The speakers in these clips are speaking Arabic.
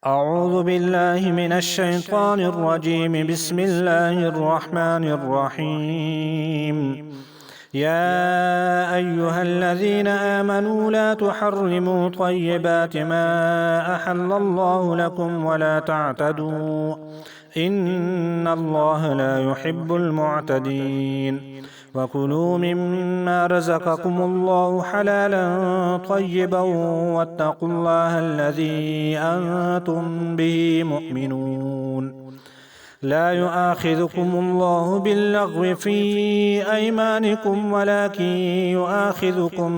أعوذ بالله من الشيطان الرجيم. بسم الله الرحمن الرحيم. يا أيها الذين آمنوا لا تحرموا طيبات ما أحل الله لكم ولا تعتدوا إن الله لا يحب المعتدين. وكلوا مما رزقكم الله حلالا طيبا واتقوا الله الذي أنتم به مؤمنون. لا يؤاخذكم الله باللغو في أيمانكم ولكن يؤاخذكم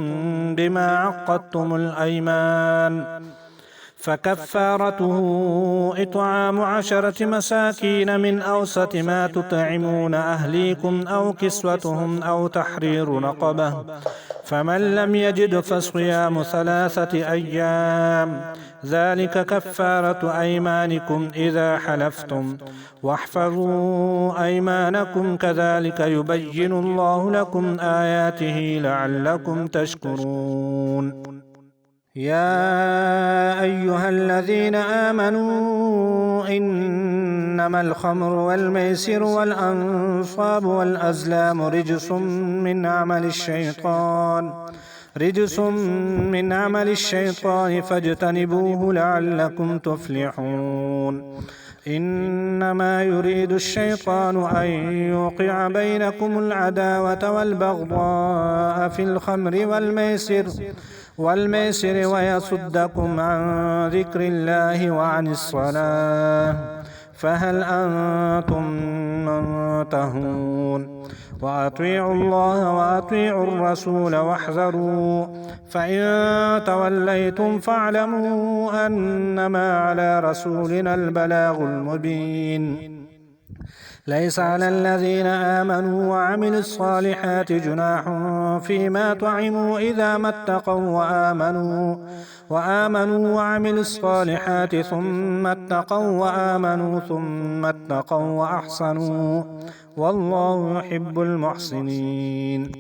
بما عقدتم الأيمان، فكفارته إطعام 10 مساكين من أوسط ما تطعمون أهليكم أو كسوتهم أو تحرير رقبة، فمن لم يجد فصيام 3 أيام، ذلك كفارة أيمانكم إذا حلفتم، واحفظوا أيمانكم كذلك يبين الله لكم آياته لعلكم تشكرون. يا أيها الذين آمنوا إنما الخمر والميسر والأنصاب والأزلام رجس من عمل الشيطان فاجتنبوه لعلكم تفلحون. إنما يريد الشيطان أن يوقع بينكم العداوة والبغضاء في الخمر والميسر ويصدكم عن ذكر الله وعن الصلاة، فهل أنتم منتهون؟ وأطيعوا الله وأطيعوا الرسول واحذروا، فإن توليتم فاعلموا أنما على رسولنا البلاغ المبين. ليس على الذين آمنوا وعملوا الصالحات جناح فيما طعموا إذا ما اتقوا وآمنوا وعملوا الصالحات ثم اتقوا وآمنوا ثم اتقوا وأحسنوا، والله يحب المحسنين.